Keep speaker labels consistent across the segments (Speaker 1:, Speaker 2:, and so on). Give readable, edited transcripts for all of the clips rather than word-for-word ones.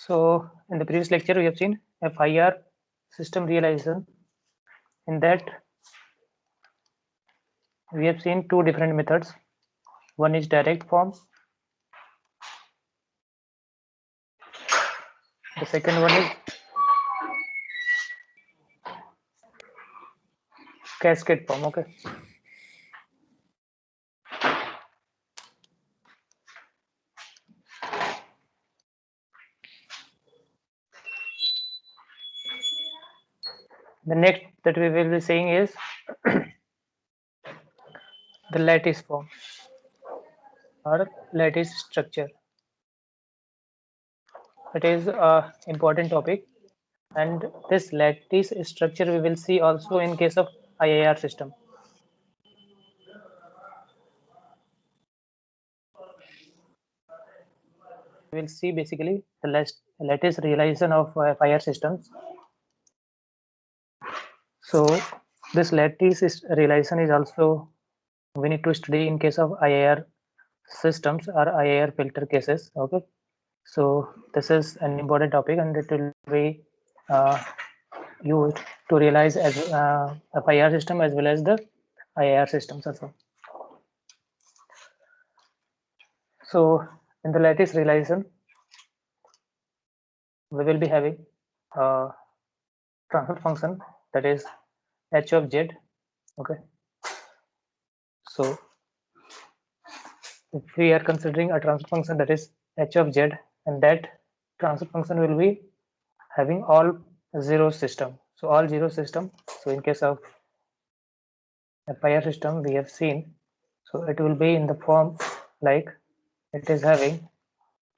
Speaker 1: So in the previous lecture, we have seen FIR system realization. In that, we have seen two different methods. One is direct form. The second one is cascade form. Okay. The next that we will be seeing is the lattice form or lattice structure. It is an important topic, and this lattice structure we will see also in case of IIR system. We will see basically the lattice realization of FIR systems. So this lattice realization is also we need to study in case of IIR systems or IIR filter cases. Okay, so this is an important topic, and it will be used to realize as FIR system as well as the IIR systems also. So in the lattice realization, we will be having a transfer function that is h of z. Okay, so if we are considering a transfer function that is h of z, and that transfer function will be having all zero system. So all zero system. So in case of a FIR system, we have seen. So it will be in the form like it is having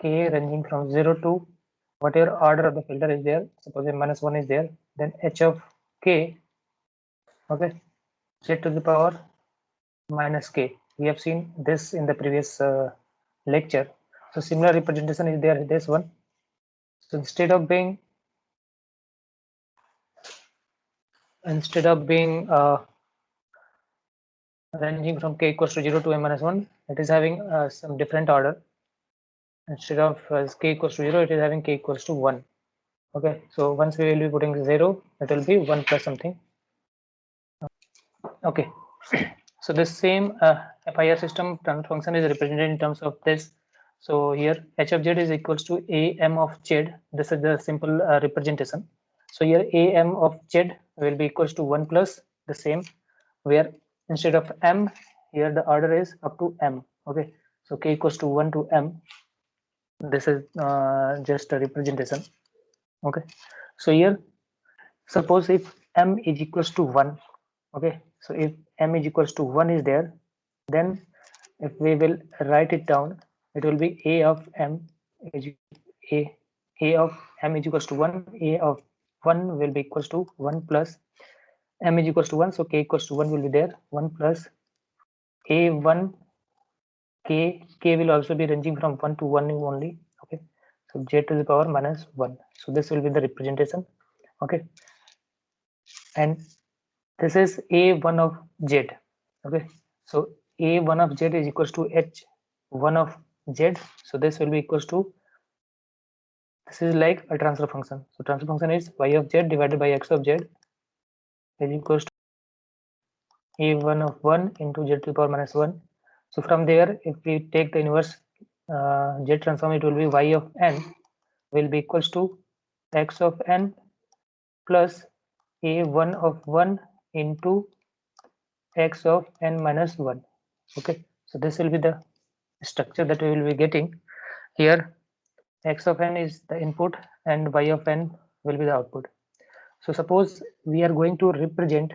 Speaker 1: k ranging from 0 to whatever order of the filter is there. Suppose -1 is there, then h of k. Okay, z to the power minus k. We have seen this in the previous lecture. So similar representation is there in this one. So instead of being ranging from k equals to 0 to n-1, it is having some different order. Instead of k equals to 0, it is having k equals to 1. Okay, so once we will be putting 0, it will be 1 plus something. Okay, so this same FIR system transfer function is represented in terms of this. So here h of z is equals to am of z. This is the simple representation. So here am of z will be equals to 1 plus the same, where instead of m, here the order is up to m. Okay, so k equals to 1 to m. This is just a representation. Okay, so here suppose if m is equals to 1. Okay, so if m is equals to 1 is there, then if we will write it down, it will be a of m is a of m is equals to 1. A of 1 will be equals to 1 plus m is equals to 1, so k equals to 1 will be there. 1 plus a1 k will also be ranging from 1 to 1 only. Okay, so z to the power minus 1. So this will be the representation. Okay, and this is a1 of z. Okay, so a1 of z is equals to h1 of z. So this will be equals to, this is like a transfer function. So transfer function is y of z divided by x of z is equals to a1 of 1 into z to the power minus 1. So from there, if we take the inverse z transform, it will be y of n will be equals to x of n plus a1 of 1 into x of n minus 1. Okay, so this will be the structure that we will be getting. Here x of n is the input and y of n will be the output. So suppose we are going to represent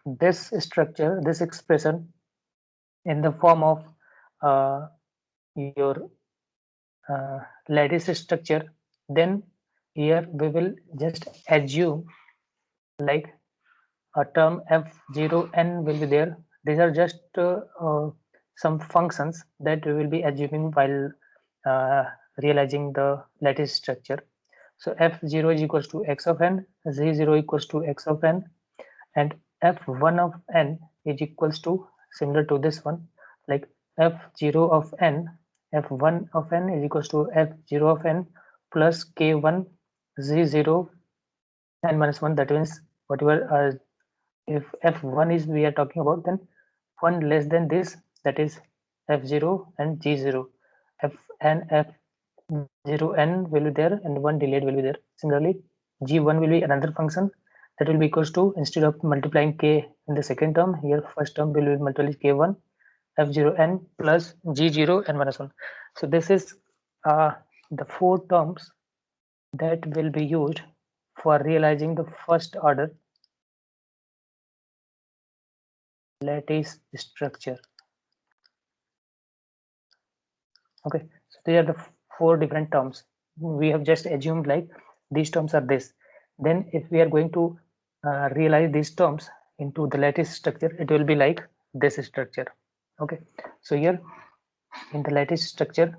Speaker 1: this structure, this expression in the form of your lattice structure, then here we will just assume like a term f0n will be there. These are just some functions that we will be assuming while realizing the lattice structure. So f0 is equals to x of n, z0 equals to x of n, and f1 of n is equals to, similar to this one, like f0 of n, f1 of n is equals to f0 of n plus k1 z0 n minus 1. That means whatever if f1 is we are talking about, then 1 less than this, that is f0 and g0. F and f0n will be there and 1 delayed will be there. Similarly, g1 will be another function that will be equals to, instead of multiplying k in the second term, here first term will be multiplied k1 f0n plus g0 n minus 1. So this is the 4 terms that will be used for realizing the first order lattice structure. Okay, so they are the 4 different terms. We have just assumed like these terms are this. Then if we are going to realize these terms into the lattice structure, it will be like this structure. Okay, so here in the lattice structure,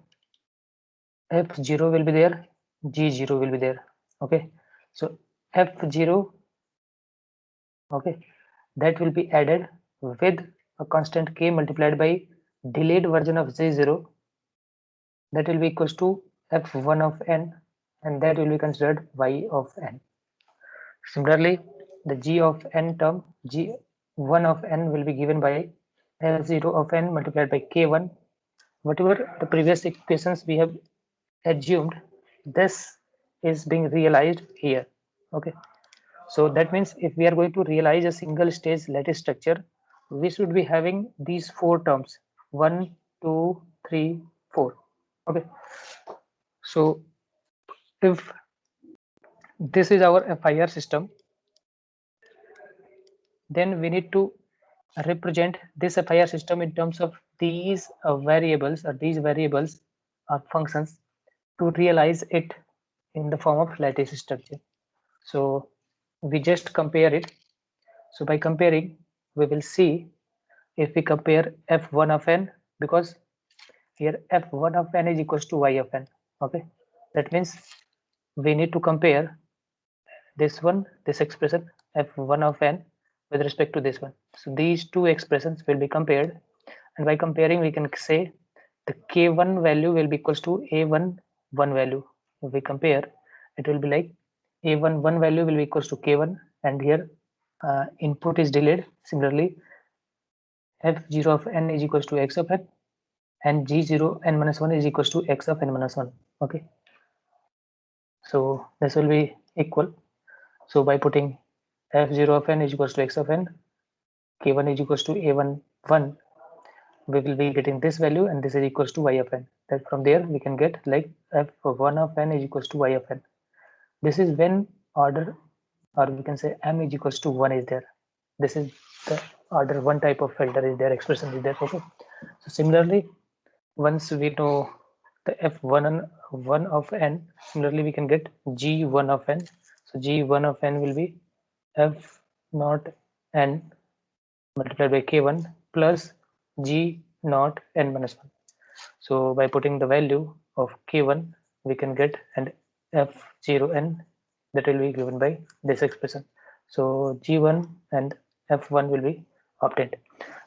Speaker 1: f0 will be there, g0 will be there. Okay, so f0, okay, that will be added with a constant k multiplied by delayed version of z0, that will be equals to f1 of n, and that will be considered y of n. Similarly, the g of n term, g1 of n will be given by f0 of n multiplied by k1. Whatever the previous equations we have assumed, this is being realized here. Okay, so that means if we are going to realize a single stage lattice structure, we should be having these 4 terms: 1, 2, 3, 4. Okay, so if this is our FIR system, then we need to represent this FIR system in terms of these variables, or these variables or functions, to realize it in the form of lattice structure. So we just compare it. So by comparing, we will see if we compare f1 of n, because here f1 of n is equals to y of n. Okay, that means we need to compare this one, this expression f1 of n with respect to this one. So these 2 expressions will be compared, and by comparing we can say the k1 value will be equals to a1 1 value. If we compare, it will be like a1 1 value will be equals to k1, and here input is delayed. Similarly, f0 of n is equals to x of n, and g0 n minus 1 is equals to x of n minus 1. Okay, so this will be equal. So by putting f0 of n is equals to x of n, k1 is equals to a1 1, we will be getting this value, and this is equals to y of n. That from there we can get like f1 of n is equals to y of n. This is when order, or we can say m is equals to 1 is there. This is the order 1 type of filter is there, expression is there. Okay, so similarly, once we know the f1 and 1 of n, similarly we can get g1 of n. So g1 of n will be f naught n multiplied by k1 plus g naught n minus 1. So by putting the value of k1, we can get an f0n, that will be given by this expression. So g1 and f1 will be obtained.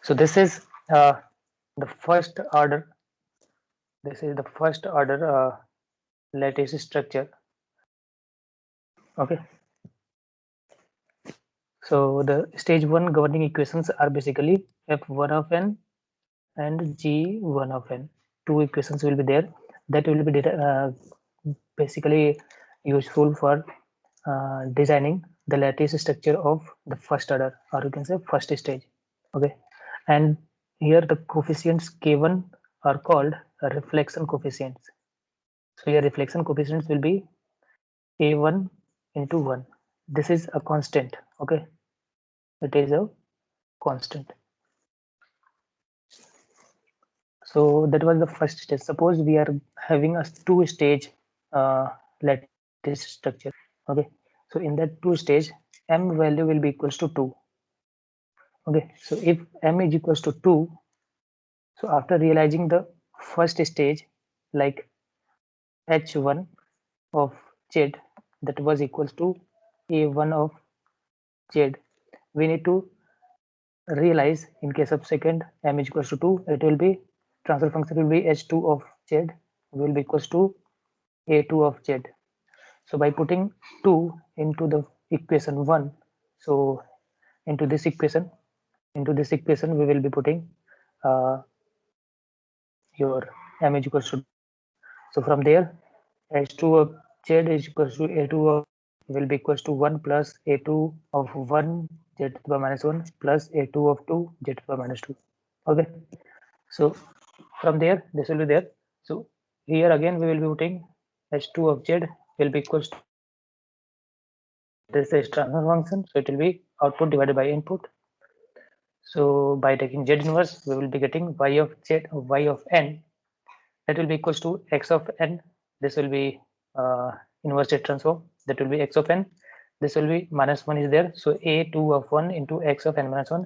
Speaker 1: So this is the first order. This is the first order lattice structure. Okay. So the stage 1 governing equations are basically f1 of n and g1 of n. 2 equations will be there that will be basically useful for designing the lattice structure of the first order, or you can say first stage. Okay, and here the coefficients k1 are called reflection coefficients. So your reflection coefficients will be a1 into 1. This is a constant. Okay, it is a constant. So that was the first stage. Suppose we are having a 2-stage lattice structure. Okay, so in that 2-stage, m value will be equals to 2. Okay, so if m is equals to 2, so after realizing the first stage, like h1 of z, that was equals to a1 of z, we need to realize in case of second m is equals to 2, it will be transfer function will be h2 of z will be equals to a2 of z. So by putting 2 into the equation 1, so into this equation we will be putting your m is equals to. So from there, h2 of z is equals to a2 of will be equals to 1 plus a2 of 1 z to the power minus 1 plus a2 of 2 z to the power minus 2. Okay, so from there this will be there. So here again we will be putting h2 of z will be equals to this is transfer function, so it will be output divided by input. So by taking z inverse, we will be getting y of z y of n, that will be equals to x of n. This will be inverse Z transform, that will be x of n. This will be minus 1 is there, so a2 of 1 into x of n minus 1.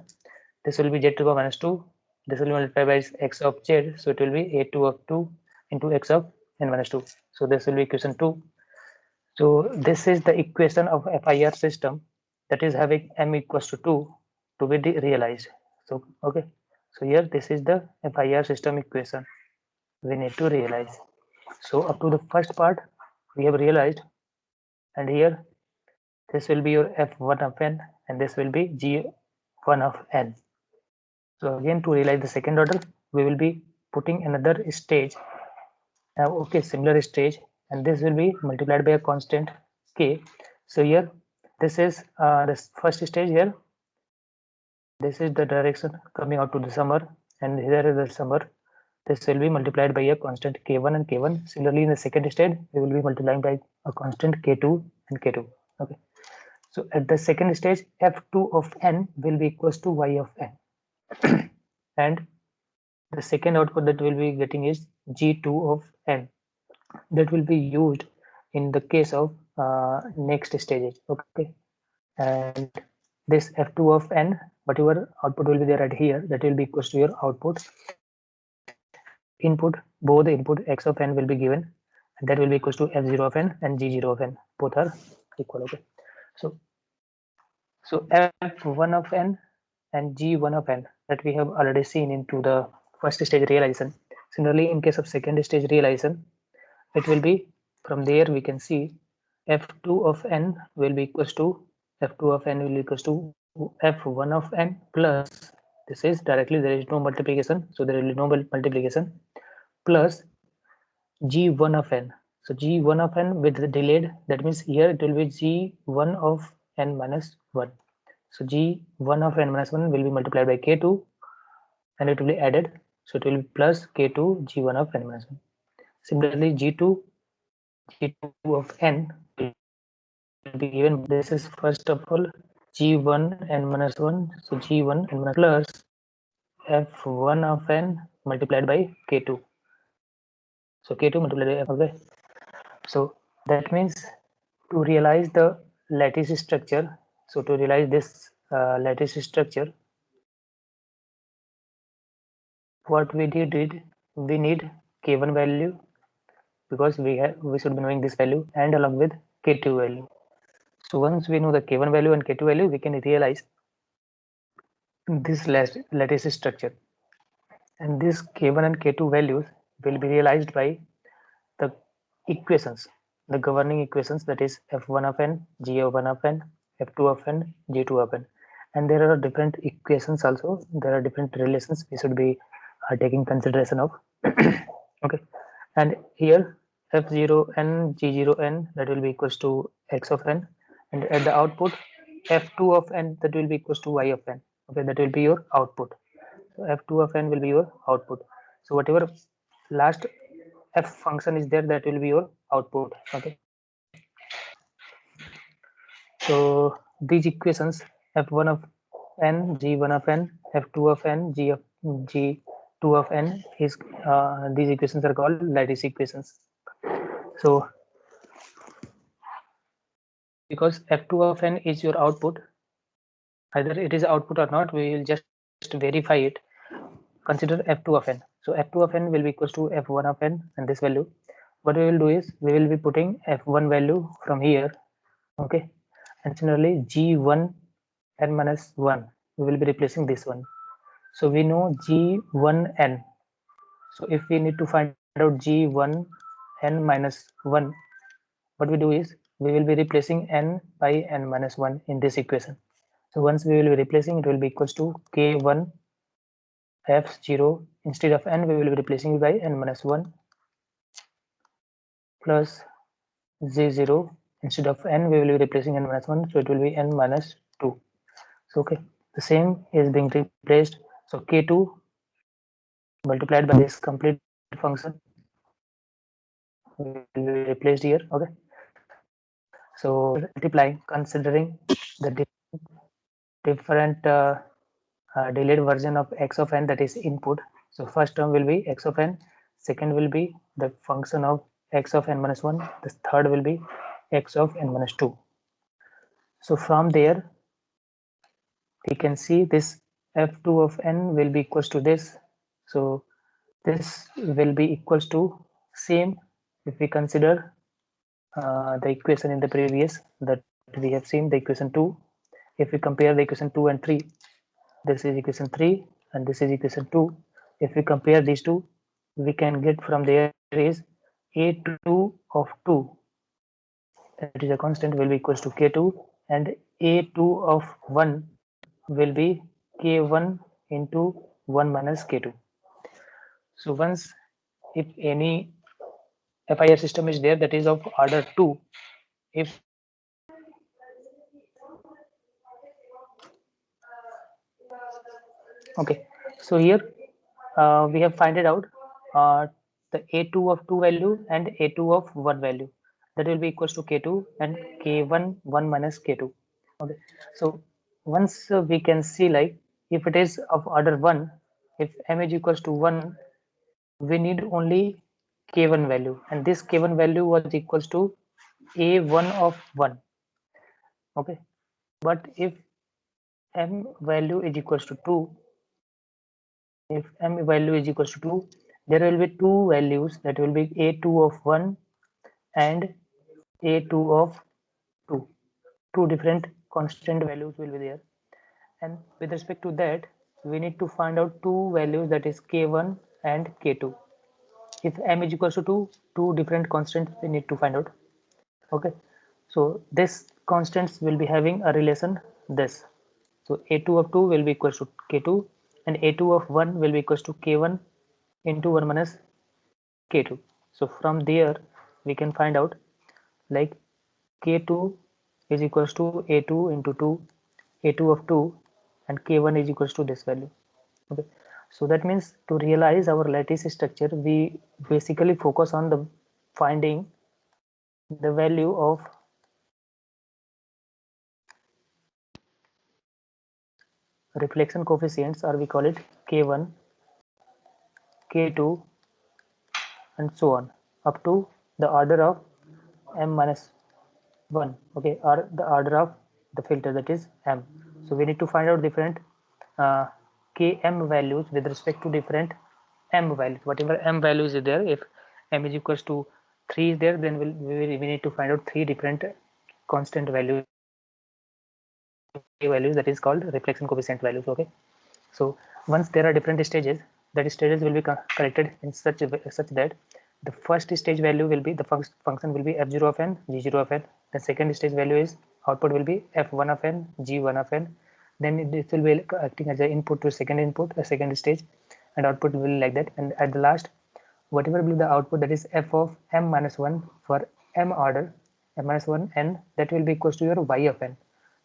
Speaker 1: This will be z to the power minus 2. This will be multiplied by x of z, so it will be a2 of 2 into x of n minus 2. So this will be equation 2. So this is the equation of FIR system that is having m equals to 2 to be realized. So okay, so here this is the FIR system equation we need to realize. So up to the first part we have realized, and here this will be your f1 of n and this will be g1 of n. So again, to realize the second order, we will be putting another stage. Okay, similar stage, and this will be multiplied by a constant k. So here this is this first stage. Here this is the direction coming out to the summer, and here is the summer. This will be multiplied by a constant k1 and k1. Similarly, in the second stage, we will be multiplying by a constant k2 and k2. Okay. So at the second stage, f2 of n will be equals to y of n. And the second output that we'll be getting is g2 of n. That will be used in the case of next stages. Okay. And this f2 of n, whatever output will be there at here, that will be equals to your output. Input, both the input x of n will be given, and that will be equals to f0 of n and g0 of n. Both are equal. Okay. So f1 of n and g1 of n that we have already seen into the first stage realization. Similarly, in case of second stage realization, it will be from there we can see f2 of n will be equals to f2 of n will be equals to f1 of n plus, this is directly, there is no multiplication, so there will be no multiplication, plus g1 of n. So g1 of n with the delayed, that means here it will be g1 of n minus 1. So g1 of n minus 1 will be multiplied by k2 and it will be added, so it will be plus k2 g1 of n minus 1. Similarly, g2 of n will be given, this is first of all g1 n minus 1, so g1 n minus plus f1 of n multiplied by k2. So k2 multiplied by f. Okay. So that means to realize the lattice structure, so to realize this lattice structure, what we did we need k1 value, because we should be knowing this value, and along with k2 value. So once we know the k1 value and k2 value, we can realize this lattice structure, and this k1 and k2 values will be realized by the equations, the governing equations, that is f1 of n, g1 of n, f2 of n, g2 of n. And there are different equations also, there are different relations we should be taking consideration of. Okay, and here f0n g0n, that will be equals to x of n, and at the output f2 of n, that will be equals to y of n. Okay, that will be your output. So f2 of n will be your output. So whatever last f function is there, that will be your output. Okay, so these equations f1 of n, g1 of n, f2 of n, g2 of n is these equations are called lattice equations. So because f2 of n is your output, either it is output or not, we will just verify it. Consider f2 of n. So f2 of n will be equals to f1 of n and this value. What we will do is we will be putting f1 value from here. Okay, and similarly g1 n minus 1, we will be replacing this one. So we know g1n. So if we need to find out g1 n minus 1, what we do is we will be replacing n by n minus 1 in this equation. So once we will be replacing, it will be equals to k1 f0. Instead of n, we will be replacing by n minus 1 plus z0. Instead of n, we will be replacing n minus 1, so it will be n minus 2. So okay, the same is being replaced. So k2 multiplied by this complete function will be replaced here. Okay, so multiplying, considering the different delayed version of x of n, that is input. So first term will be x of n, second will be the function of x of n minus 1, the third will be x of n minus 2. So from there we can see this f2 of n will be equals to this. So this will be equals to same if we consider the equation in the previous that we have seen, the equation 2. If we compare the equation 2 and 3, this is equation 3 and this is equation 2. If we compare these two, we can get from there is a2 of 2, that is a constant, will be equals to k2, and a2 of 1 will be k1 into 1 minus k2. So once if any FIR system is there that is of order 2, if okay, so here we have find it out the a2 of 2 value and a2 of 1 value, that will be equals to k2 and k1 1 minus k2. Okay, so once we can see, like if it is of order 1, if m is equals to 1, we need only k1 value, and this k1 value was equals to a1 of 1. Okay, but if m value is equals to 2, if m value is equals to 2, there will be two values, that will be a2 of 1 and a2 of 2. Two different constant values will be there, and with respect to that we need to find out two values, that is k1 and k2. If m is equals to 2, two different constants we need to find out. Okay, so this constants will be having a relation this. So a2 of 2 will be equals to k2 and a2 of 1 will be equals to k1 into 1 minus k2. So from there we can find out, like k2 is equals to a2 into 2, a2 of 2, and k1 is equals to this value. Okay, so that means to realize our lattice structure, we basically focus on the finding the value of reflection coefficients, or we call it k1, k2, and so on up to the order of m minus 1. Okay, or the order of the filter, that is m. So we need to find out different km values with respect to different m values. Whatever m values is there, if m is equals to 3 is there, then we need to find out three different constant values, that is called reflection coefficient values. Okay, so once there are different stages, that stages will be collected in such that the first stage value will be, the function will be f0 of n, g0 of n. The second stage value is output will be f1 of n, g1 of n. Then this will be acting as an input to second input, a second stage, and output will be like that. And at the last, whatever will be the output, that is f of m minus 1 for m order, m minus 1 n, that will be equals to your y of n.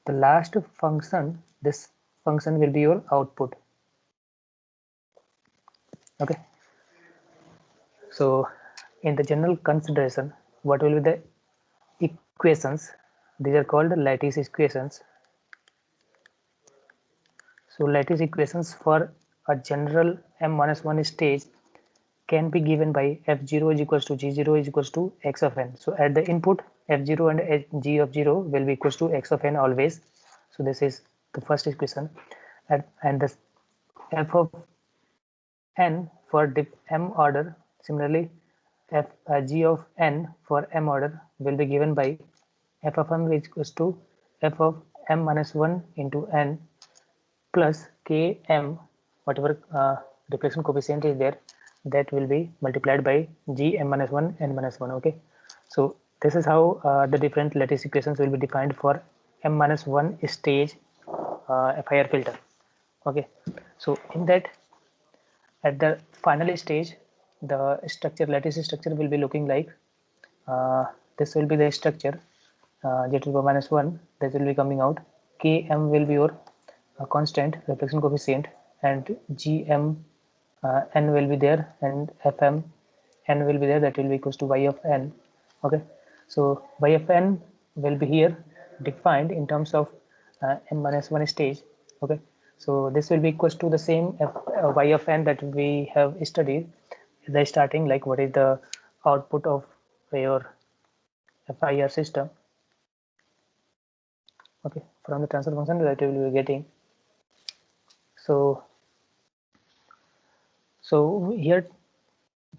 Speaker 1: The last function, this function will be your output. Okay, so in the general consideration, what will be the equations? These are called lattice equations. So lattice equations for a general m minus 1 stage can be given by f0 is equals to g0 is equals to x of n. So at the input, f0 and g of 0 will be equals to x of n always. So this is the first equation, and the f of n for m order, similarly g of n for m order will be given by f of m is equals to f of m minus 1 into n plus km, whatever reflection coefficient is there, that will be multiplied by g m minus 1 n minus 1. Okay, so this is how the different lattice equations will be defined for m-1 stage FIR filter. Okay, so in that, at the final stage, the structure, lattice structure will be looking like this will be the structure z to the power -1, that will be coming out. Km will be your constant reflection coefficient, and Gm n will be there, and Fm n will be there, that will be equals to y of n. Okay, so y of n will be here defined in terms of m-1 stage. Okay, so this will be equals to the same y of n that we have studied at the starting, like what is the output of your FIR system. Okay, from the transfer function that we will be getting. So here,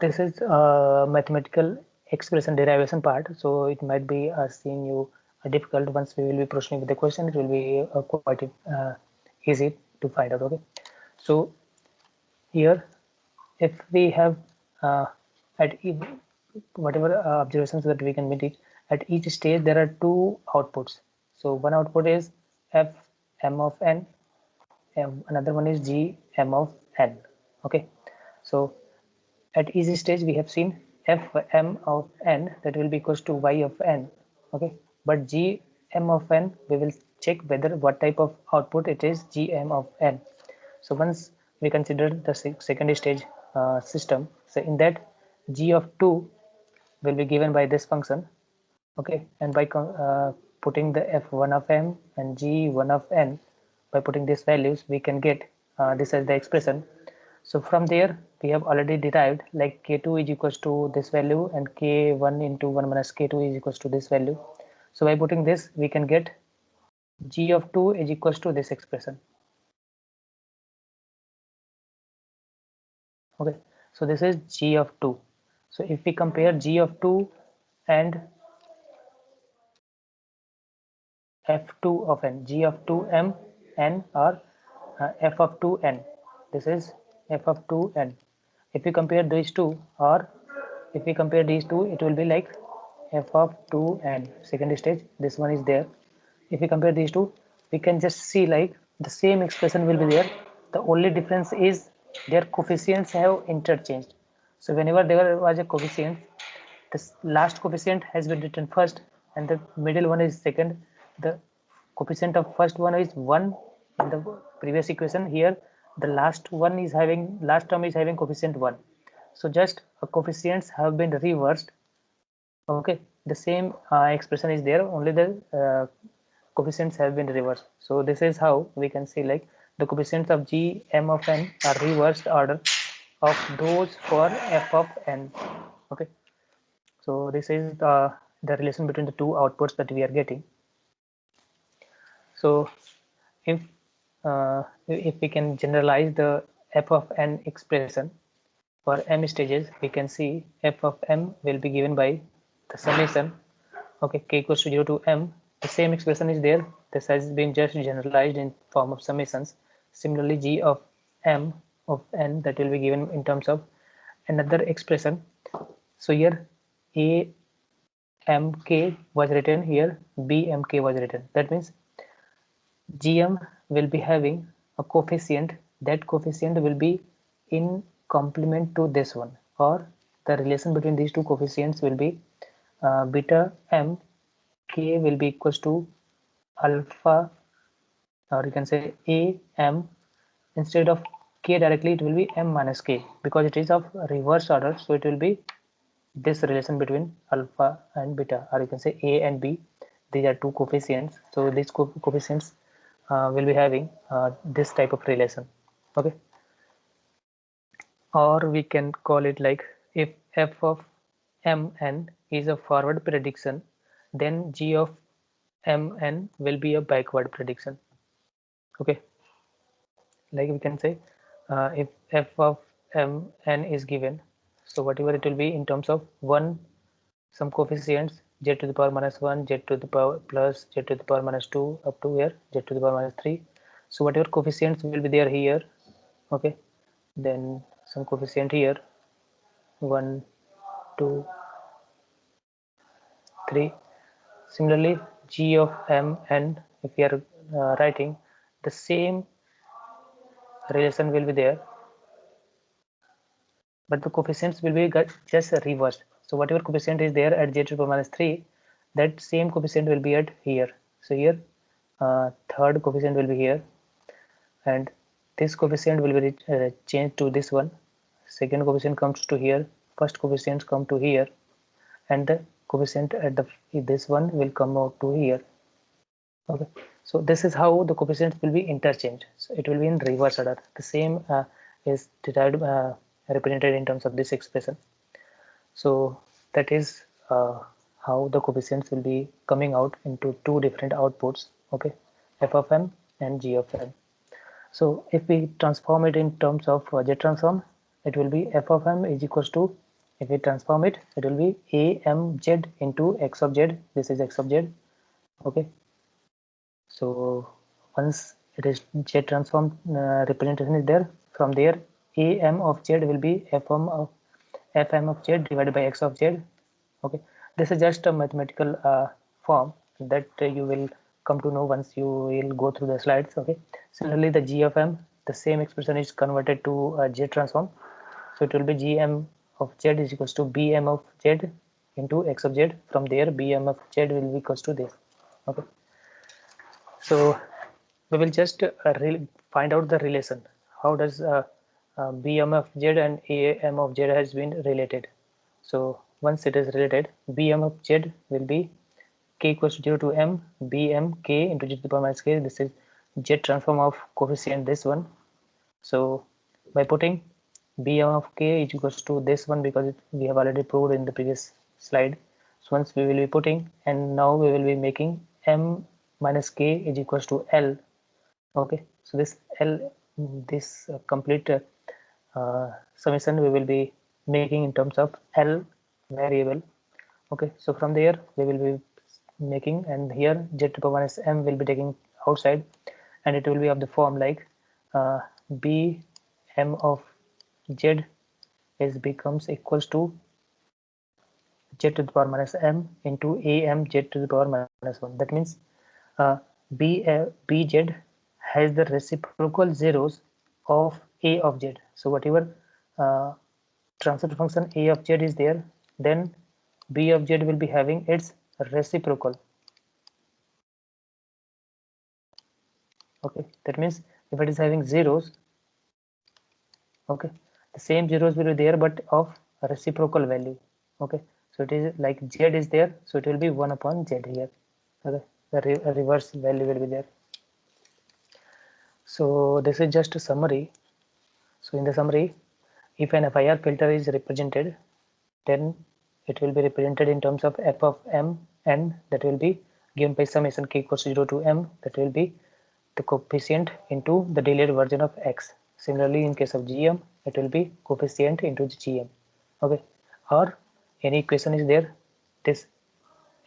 Speaker 1: this is a mathematical expression derivation part, so it might be seeing you difficult. Once we will be proceeding with the question, it will be quite easy to find out. Okay, so here, if we have at whatever observations that we can make it, at each stage there are two outputs. So one output is f m of n, another one is g m of n. Okay, so at each stage we have seen f m of n, that will be equals to y of n. Okay, but g m of n, we will check whether what type of output it is g m of n. So once we consider the second stage system, so in that g of 2 will be given by this function. Okay, and by putting the f1 of m and g1 of n, by putting these values, we can get this as the expression. So from there, we have already derived like k2 is equals to this value, and k1 into 1 minus k2 is equals to this value. So by putting this, we can get g of 2 is equals to this expression. Okay, so this is g of 2. So if we compare g of 2 and f2 of n, g of 2m n, or f of 2n, this is f of 2n. If we compare these two, or if we compare these two, it will be like f of 2n, second stage, this one is there. If we compare these two, we can just see like the same expression will be there. The only difference is their coefficients have interchanged. So whenever there was a coefficient, this last coefficient has been written first and the middle one is second. The coefficient of first one is 1 in the previous equation. Here the last term is having coefficient 1. So just coefficients have been reversed. Okay, the same expression is there, only the coefficients have been reversed. So this is how we can see like the coefficients of g m of n are reversed order of those for f of n. Okay, so this is the relation between the two outputs that we are getting. So if we can generalize the f of n expression for m stages, we can see f of m will be given by the summation. Okay, k equals to 0 to m. The same expression is there. This has been just generalized in form of summations. Similarly, g of m of n, that will be given in terms of another expression. So here a mk was written, here bmk was written. That means gm will be having a coefficient. That coefficient will be in complement to this one, or the relation between these two coefficients will be beta m k will be equals to alpha, or you can say a m. Instead of k directly, it will be m minus k, because it is of reverse order. So it will be this relation between alpha and beta, or you can say a and b. These are two coefficients. So these coefficients will be having this type of relation. Okay, or we can call it like, if f of mn is a forward prediction, then g of mn will be a backward prediction. Okay, like we can say if f of mn is given, so whatever it will be in terms of 1, some coefficients z to the power -1, z to the power plus, z to the power -2, up to here z to the power -3. So whatever coefficients will be there here. Okay, then some coefficient here 1, 2, 3. Similarly, g of m n, if we are writing, the same relation will be there, but the coefficients will be just reversed. So whatever coefficient is there at z to the power minus 3, that same coefficient will be at here. So here third coefficient will be here, and this coefficient will be changed to this one. Second coefficient comes to here, first coefficient come to here, and the coefficient at this one will come out to here. Okay, so this is how the coefficients will be interchanged. So it will be in reverse order. The same is derived represented in terms of this expression. So that is how the coefficients will be coming out into two different outputs. Okay, f of m and g of m. So if we transform it in terms of Z transform, it will be f of m is equals to, if we transform it, it will be amz into x of z. This is x of z. Okay. So once it is Z transform representation is there, from there am of z will be fm of z divided by x of z. Okay. This is just a mathematical form that you will come to know once you will go through the slides. Okay. Similarly, the g of m, the same expression is converted to Z transform. So it will be gm of z is equals to bm of z into x of z. From there, bm of z will be equals to this. Okay. So we will just find out the relation. How does bm of z and am of z has been related? So once it is related, bm of z will be k equals to 0 to m bm k into z to the power minus k. This is z transform of coefficient this one. So by putting bm of k is equals to this one, because we have already proved in the previous slide. So once we will be putting, and now we will be making m minus k is equals to L. Okay, so this L, this complete summation we will be making in terms of L variable. Okay, so from there we will be making, and here z to the power minus m will be taking outside, and it will be of the form like b m of z is becomes equals to z to the power minus m into am z to the power minus 1. That means bz has the reciprocal zeros of a of z. So whatever transfer function a of z is there, then b of z will be having its reciprocal. Okay, that means if it is having zeros, okay, the same zeros will be there but of reciprocal value. Okay, so it is like z is there, so it will be 1 upon z here. Okay, the reverse value will be there. So this is just a summary. So in the summary, if an FIR filter is represented, then it will be represented in terms of f of m n, that will be given by summation k equals to 0 to m, that will be the coefficient into the delayed version of x. Similarly, in case of gm, it will be coefficient into gm. Okay, or any equation is there, this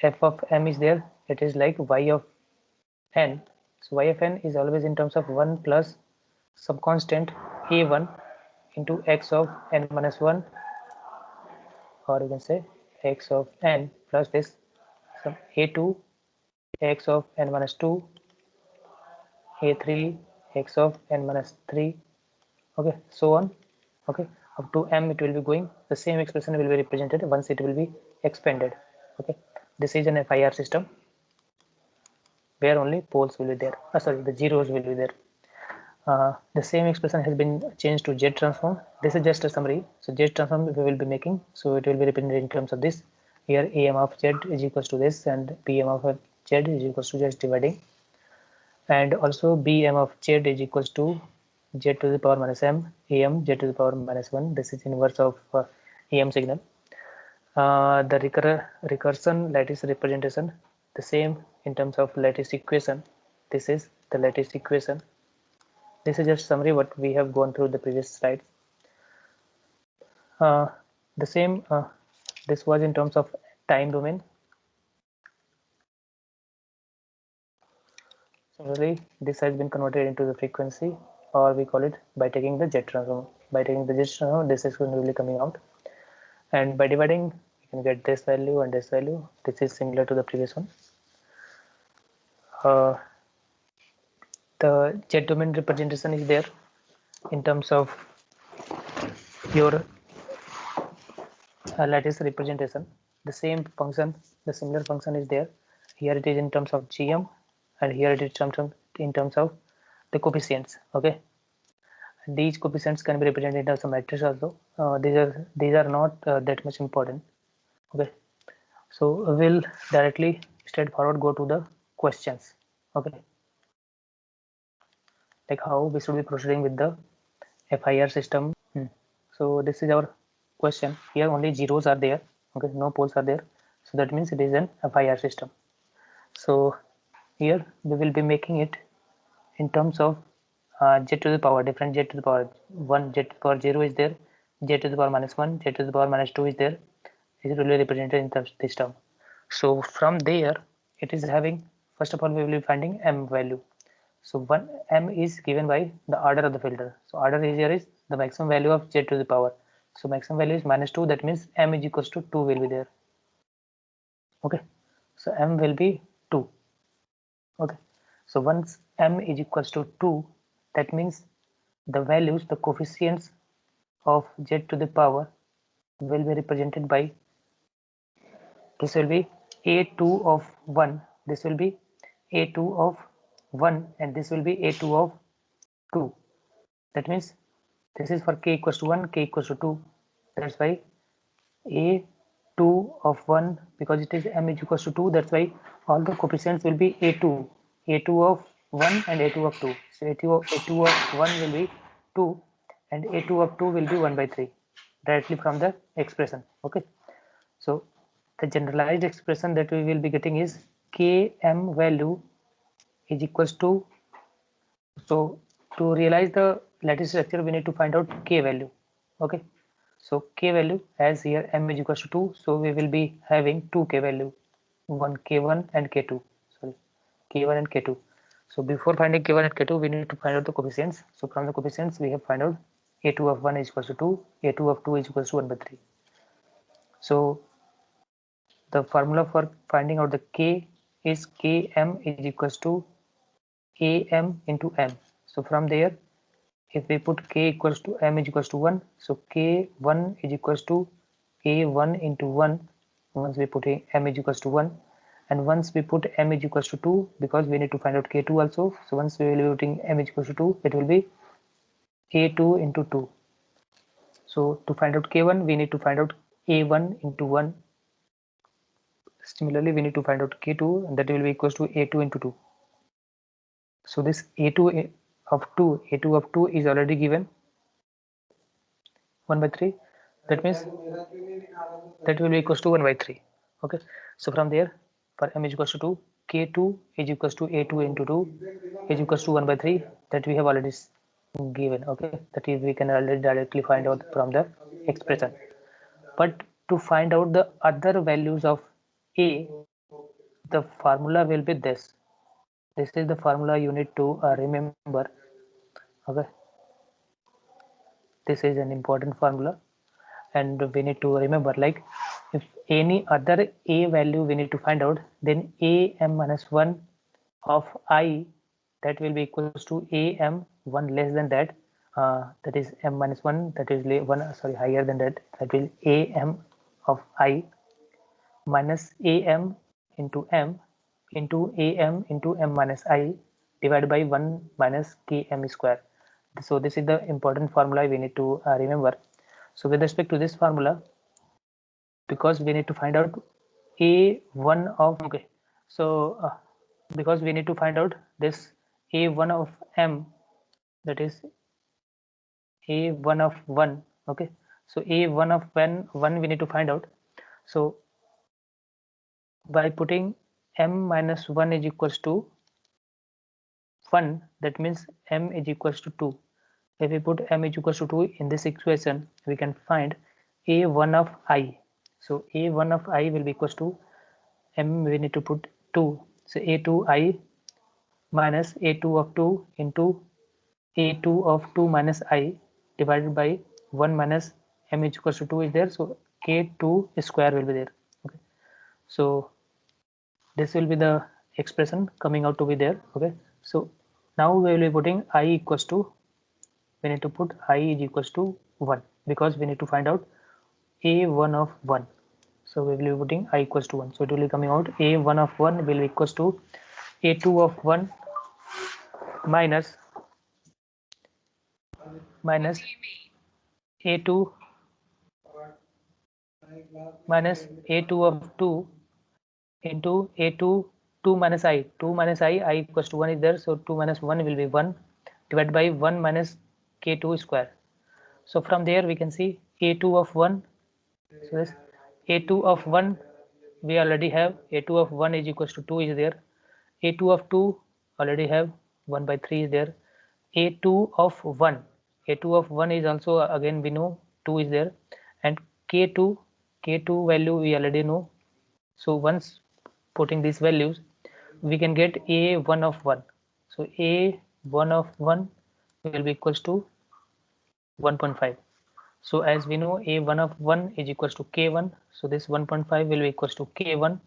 Speaker 1: f of m is there, it is like y of n. So y of n is always in terms of 1 plus some constant a1 into x of n minus 1, or you can say x of n plus this some a2 x of n minus 2, a3 x of n minus 3, okay, so on. Okay, up to m it will be going, the same expression will be represented once it will be expanded. Okay, this is an FIR system where only poles will be there, sorry, the zeros will be there. The same expression has been changed to Z transform. This is just a summary. So Z transform we will be making, so it will be represented in terms of this. Here am of z is equals to this, and pm of z is equals to just dividing, and also bm of z is equals to z to the power minus m am z to the power minus 1. This is inverse of am signal. The recursion lattice representation, the same in terms of lattice equation. This is the lattice equation. This is just summary what we have gone through the previous slide. The same, this was in terms of time domain. Similarly, this has been converted into the frequency, or we call it by taking the Z transform. By taking the Z transform, this is going to be coming out, and by dividing, can get this value and this value. This is similar to the previous one. The Z domain representation is there in terms of your lattice representation. The same function, the similar function is there. Here it is in terms of GM, and here it is in terms of the coefficients. Okay, these coefficients can be represented in terms of matrix also. These are not that much important. Okay, so we'll directly straightforward go to the questions. Okay, like how we should be proceeding with the FIR system. So this is our question. Here only zeros are there. Okay, no poles are there. So that means it is an FIR system. So here we will be making it in terms of z to the power, different z to the power 1, z to the power 0 is there, z to the power -1, z to the power -2 is there. This will be represented in this term. So from there it is having, first of all we will be finding m value. So one m is given by the order of the filter. So order is here is the maximum value of z to the power. So maximum value is -2. That means m is equals to 2 will be there. Okay, so m will be 2. Okay, so once m is equals to 2, that means the values, the coefficients of z to the power will be represented by, this will be a2 of 1, this will be a2 of 1, and this will be a2 of 2. That means this is for k equals to 1, k equals to 2. That's why a2 of 1, because it is m is equals to 2, that's why all the coefficients will be a2, a2 of 1 and a2 of 2. So a2 of 1 will be 2 and a2 of 2 will be 1 by 3 directly from the expression. Okay, so the generalized expression that we will be getting is km value is equals to, so to realize the lattice structure we need to find out k value. Okay, so k value, as here m is equals to 2, so we will be having 2 k value, k1 and k2, sorry, k1 and k2. So before finding k1 and k2 we need to find out the coefficients. So from the coefficients we have find out a2 of 1 is equals to 2, a2 of 2 is equals to 1 by 3. So the formula for finding out the k is km is equals to am into m. So from there, if we put k equals to m is equals to 1, so k1 is equals to a1 into 1 once we put m is equals to 1, and once we put m is equals to 2, because we need to find out k2 also, so once we will be putting m is equals to 2, it will be a2 into 2. So to find out k1 we need to find out a1 into 1. Similarly we need to find out k2, and that will be equals to a2 into 2. So this a2 of 2 is already given 1 by 3. That means that will be equals to 1 by 3. Okay, so from there for m is equals to 2, k2 is equals to a2 into 2 is equals to 1 by 3, that we have already given. Okay, that is we can already directly find out from the expression. But to find out the other values of a, the formula will be this. This is the formula you need to remember. Okay, this is an important formula, and we need to remember, like if any other a value we need to find out, then am minus 1 of I, that will be equals to am 1 less than that, that is m minus 1, that is 1, sorry, higher than that, that will am of I minus am into m into m minus I divided by 1 minus km square. So this is the important formula we need to remember. So with respect to this formula, because we need to find out a1 of, okay, so because we need to find out this a1 of m, that is a1 of 1. Okay, so a1 of 1 we need to find out. So by putting m minus 1 is equals to 1, that means m is equals to 2. If we put m is equals to 2 in this equation, we can find a1 of I. So a1 of I will be equals to m, we need to put 2. So a2I minus a2 of 2 into a2 of 2 minus I divided by 1 minus m is equals to 2 is there. So k2 square will be there. Okay, so this will be the expression coming out to be there. Okay, so now we will be putting I equals to, we need to put I is equals to 1 because we need to find out a1 of 1. So we will be putting I equals to 1. So it will be coming out a1 of 1 will be equals to a2 of 1 minus a2 minus a2 of 2 into a2 2 minus I equals to 1 is there, so 2 minus 1 will be 1 divided by 1 minus k2 square. So from there we can see a2 of 1, so this a2 of 1 we already have, a2 of 1 is equals to 2 is there, a2 of 2 already have 1 by 3 is there, a2 of 1, a2 of 1 is also again we know 2 is there, and k2 value we already know. So once putting these values we can get a1 of 1. So a1 of 1 will be equals to 1.5. So as we know a1 of 1 is equals to k1, so this 1.5 will be equals to k1.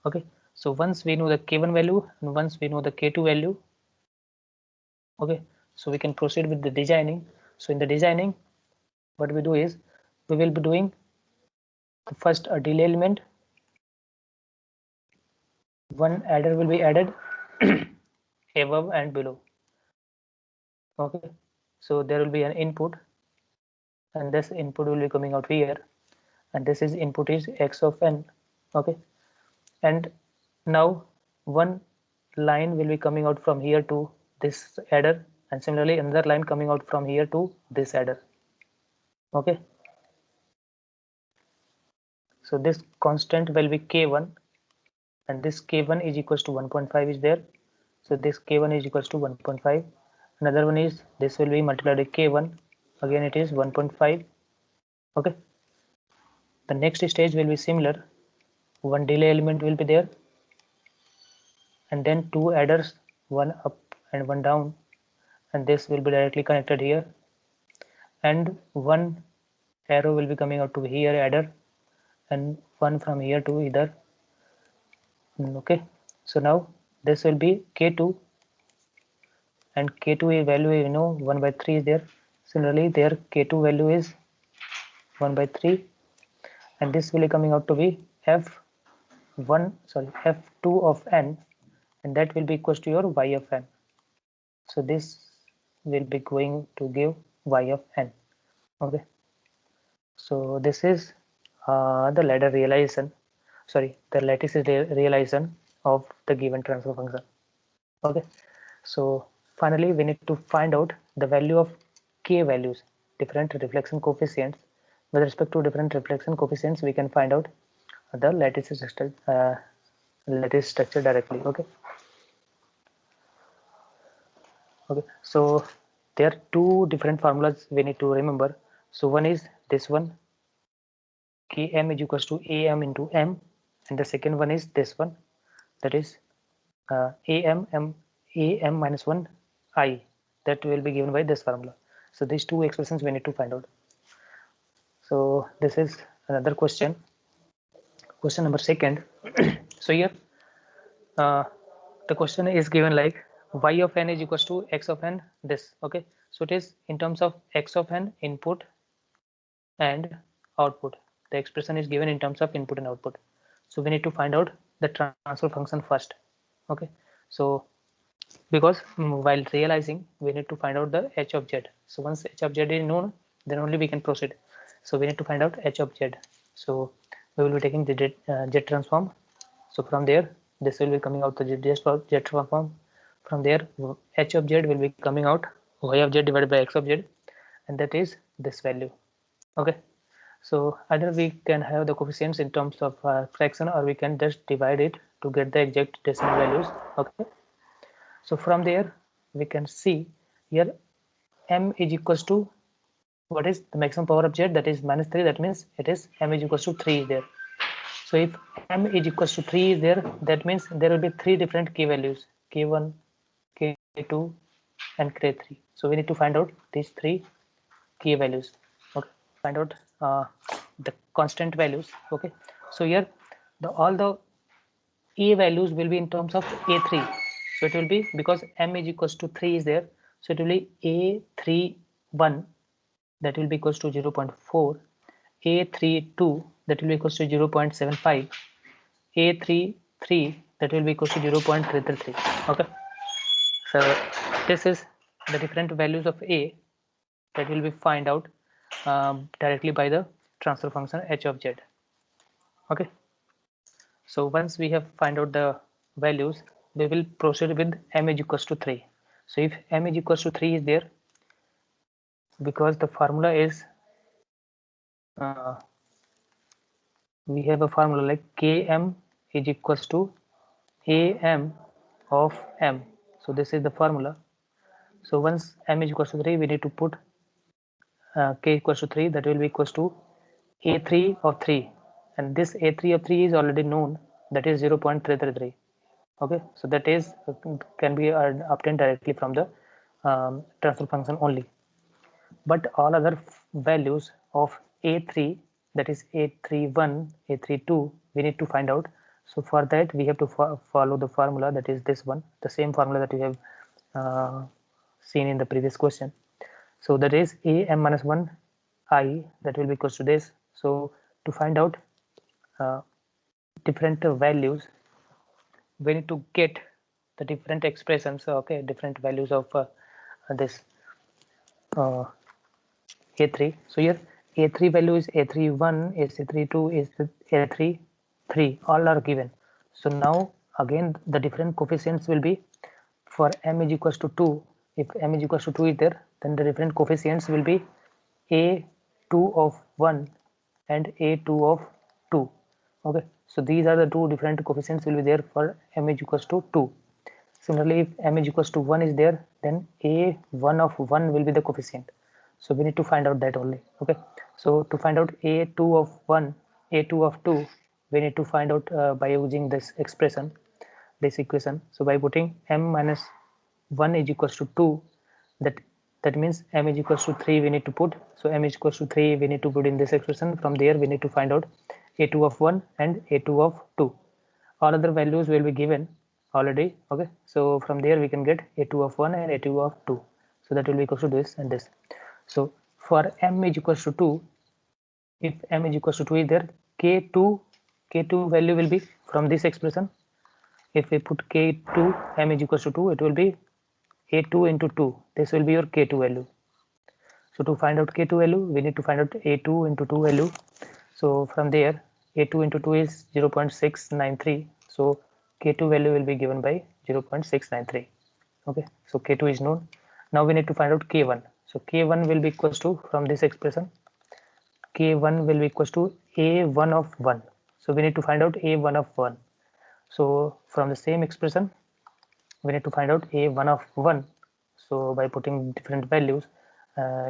Speaker 1: Okay, so once we know the k1 value and once we know the k2 value, okay, so we can proceed with the designing. So in the designing, what we do is we will be doing the first a delay element, one adder will be added above and below. Okay, so there will be an input and this input will be coming out here, and this is input is x of n. Okay, and now one line will be coming out from here to this adder, and similarly another line coming out from here to this adder. Okay, so this constant will be k1 and this k1 is equals to 1.5 is there, so this k1 is equals to 1.5. Another one is this will be multiplied by k1, again it is 1.5. Okay, the next stage will be similar, one delay element will be there and then two adders, one up and one down, and this will be directly connected here, and one arrow will be coming out to here adder and one from here to either. Okay, so now this will be k2 and k2 value you know 1 by 3 is there, similarly there k2 value is 1 by 3 and this will be coming out to be f2 of n, and that will be equals to your y of n. So this will be going to give y of n. Okay, so this is the ladder realization, sorry, the lattice realization of the given transfer function. Okay, so finally we need to find out the value of k values, different reflection coefficients. With respect to different reflection coefficients we can find out the lattice structure directly. Okay, so there are two different formulas we need to remember. So one is this one, km is equals to am into m, and the second one is this one, that is am minus 1 I, that will be given by this formula. So these two expressions we need to find out. So this is another question number second. So here the question is given like y of n is equals to x of n, this. Okay, so it is in terms of x of n input and output. The expression is given in terms of input and output. So we need to find out the transfer function first. Okay, so because while realizing we need to find out the h of z. So once h of z is known, then only we can proceed. So we need to find out h of z. So we will be taking the z transform. So from there this will be coming out the z transform. From there h of z will be coming out y of z divided by x of z, and that is this value. Okay, so either we can have the coefficients in terms of fraction, or we can just divide it to get the exact decimal values. Okay, so from there we can see here m is equals to what is the maximum power of z, that is -3, that means it is m is equals to 3 is there. So if m is equals to 3 is there, that means there will be three different k values, k1, k2 and k3. So we need to find out these three k values. Okay, find out the constant values. Okay, so here all the a values will be in terms of a3. So it will be, because m is equals to 3 is there, so it will be a31, that will be equals to 0.4, a32, that will be equals to 0.75, a33, that will be equals to 0.333. Okay, so this is the different values of a that will be find out directly by the transfer function h of z. Okay, so once we have find out the values, we will proceed with m is equals to 3. So if m is equals to 3 is there, because the formula is we have a formula like km is equals to am of m. So this is the formula. So once m is equals to 3, we need to put k equals to 3, that will be equals to a3 of 3, and this a3 of 3 is already known, that is 0.333. Okay, so that is can be obtained directly from the transfer function only, but all other values of a3, that is a31, a32, we need to find out. So for that we have to follow the formula, that is this one, the same formula that we have seen in the previous question. So that is am minus 1 I, that will be equals to this. So to find out different values, we need to get the different expressions, okay, different values of this a3. So here a3 value is a31, a32 is a33, all are given. So now again the different coefficients will be, for m is equals to 2, if m is equals to 2 is there, then the different coefficients will be a2 of 1 and a2 of 2. Okay, so these are the two different coefficients will be there for m is equals to 2. Similarly, if m is equals to 1 is there, then a1 of 1 will be the coefficient. So we need to find out that only. Okay, so to find out a2 of 1, a2 of 2, we need to find out by using this expression, this equation. So by putting m minus 1 is equals to 2, that means m is equals to 3 we need to put. So m is equals to 3 we need to put in this expression. From there we need to find out a2 of 1 and a2 of 2. All other values will be given already. Okay, so from there we can get a2 of 1 and a2 of 2. So that will be equals to this and this. So for m is equals to 2, if m is equals to 2 is there, k2 value will be from this expression. If we put k2, m is equals to 2, it will be a2 into 2. This will be your k2 value. So to find out k2 value, we need to find out a2 into 2 value. So from there, a2 into 2 is 0.693. So k2 value will be given by 0.693. Okay, so k2 is known. Now we need to find out k1. So k1 will be equals to, from this expression, k1 will be equals to a1 of 1. So we need to find out a1 of 1. So from the same expression, we need to find out a1 of 1. So by putting different values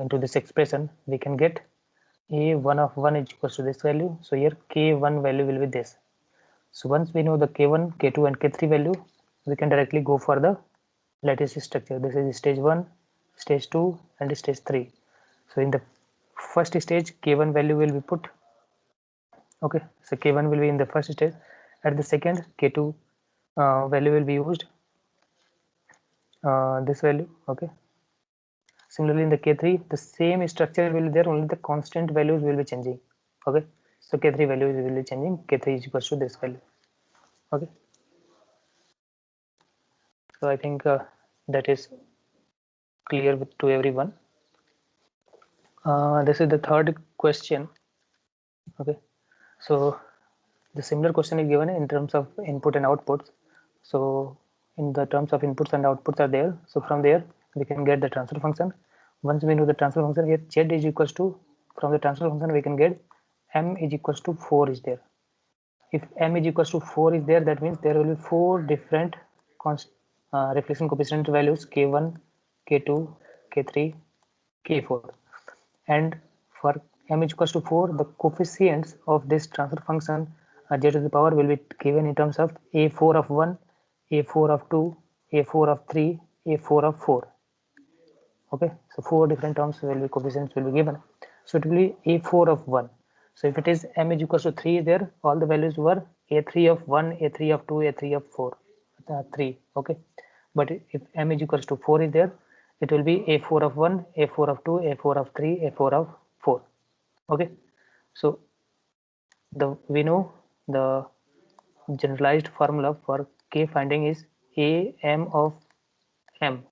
Speaker 1: into this expression, we can get a1 of 1 is equals to this value. So here k1 value will be this. So once we know the k1, k2 and k3 value, we can directly go for the lattice structure. This is stage 1, stage 2 and stage 3. So in the first stage, k1 value will be put. Okay, so k1 will be in the first stage. At the second, k2 value will be used, this value. Okay, similarly in the k3, the same structure will be there, only the constant values will be changing. Okay, so k3 values will be changing. K3 is equals to this value. Okay, so I think that is clear to everyone. This is the third question. Okay, so the similar question is given in terms of input and outputs. So in the terms of inputs and outputs are there. So from there we can get the transfer function. Once we know the transfer function, here z is equals to, from the transfer function we can get m is equals to 4 is there. If m is equals to 4 is there, that means there will be 4 different reflection coefficient values, k1, k2, k3, k4. And for m is equals to 4, the coefficients of this transfer function z to the power will be given in terms of a4 of 1, a4 of 2, a4 of 3, a4 of 4. Okay, so 4 different terms will be coefficients will be given. So it will be a4 of 1. So if it is m is equals to 3 there, all the values were a3 of 1, a3 of 2, a3 of 4, 3. Okay, but if m is equals to 4 is there, it will be a4 of 1, a4 of 2, a4 of 3, a4 of 4. Okay, so we know the generalized formula for k finding is a m of m.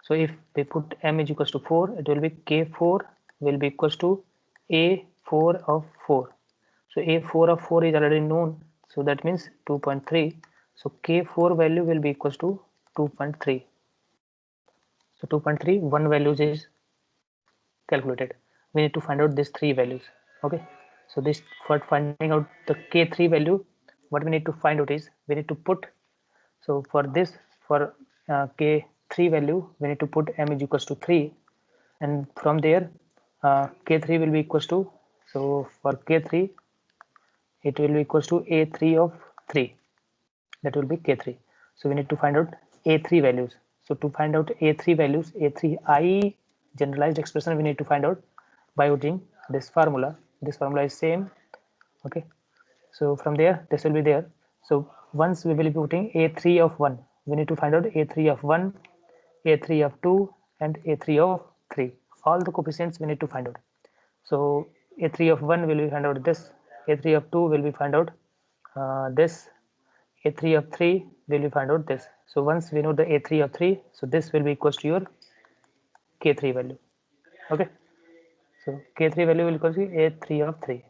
Speaker 1: So if we put m is equals to 4, it will be k4 will be equals to a4 of 4. So a4 of 4 is already known, so that means 2.3. So k4 value will be equals to 2.3. So 2.3, one values is calculated. We need to find out these three values. Okay, so this, for finding out the k3 value, what we need to find out is we need to put, so for this, for k3 value, we need to put m is equals to 3, and from there k3 will be equals to, so for k3 it will be equals to a3 of 3, that will be k3. So we need to find out a3 values. So to find out a3 values, a3i generalized expression we need to find out by using this formula. This formula is same. Okay, so from there this will be there. So once we will be putting a3 of 1, we need to find out a3 of 1, a3 of 2, and a3 of 3. All the coefficients we need to find out. So a3 of 1 will be find out this, a3 of 2 will be find out this, a3 of 3 will be find out this. So once we know the a3 of 3, so this will be equals to your k3 value. Okay, so k3 value will equal to a3 of 3.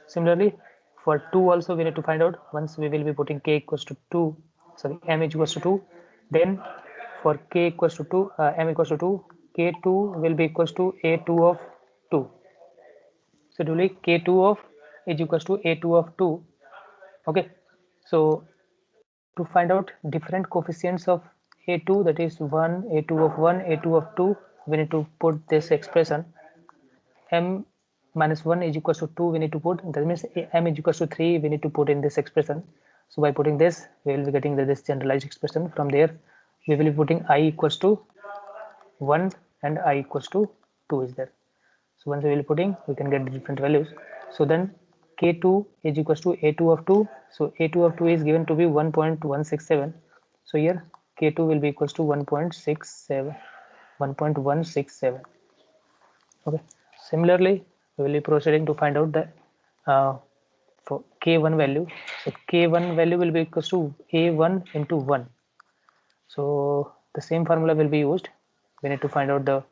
Speaker 1: Similarly, for 2 also we need to find out. Once we will be putting k equals to 2, sorry, m equals to 2, then for k equals to 2, m equals to 2, k2 will be equals to a2 of 2. So it will be k2 of is equals to a2 of 2. Okay, so to find out different coefficients of a2, that is 1, a2 of 1, a2 of 2, we need to put this expression. M minus 1 is equals to 2, we need to put, that means m is equals to 3, we need to put in this expression. So by putting this, we will be getting this generalized expression. From there, we will be putting I equals to 1 and I equals to 2 is there. So once we will be putting, we can get different values. So then k2 is equals to a2 of 2. So a2 of 2 is given to be 1.167. So here k2 will be equals to 1.167. Okay, similarly we will be proceeding to find out the for k1 value. So k1 value will be equals to a1 into 1. So the same formula will be used. We need to find out the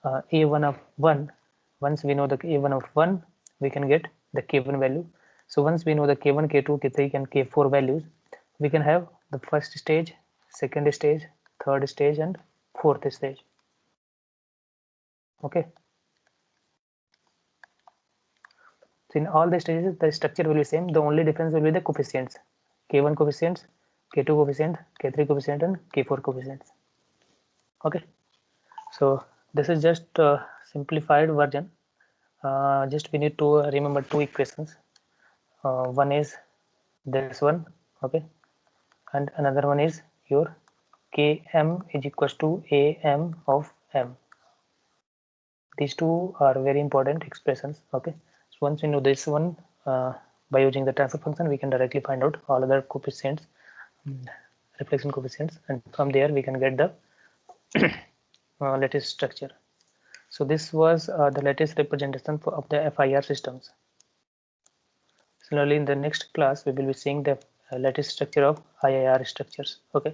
Speaker 1: a1 of 1. Once we know the a1 of 1, we can get the k1 value. So once we know the k1, k2, k3 and k4 values, we can have the first stage, second stage, third stage and fourth stage. Okay, so in all the stages the structure will be same. The only difference will be the coefficients, k1 coefficients, k2 coefficient, k3 coefficient and k4 coefficients. Okay, so this is just a simplified version. Just we need to remember two equations. One is this one, okay, and another one is your km is equals to am of m. These two are very important expressions. Okay, so once we know this one, by using the transfer function, we can directly find out all other coefficients, reflection coefficients, and from there we can get the lattice structure. So this was the lattice representation of the FIR systems. Similarly, in the next class, we will be seeing the lattice structure of IIR structures. Okay.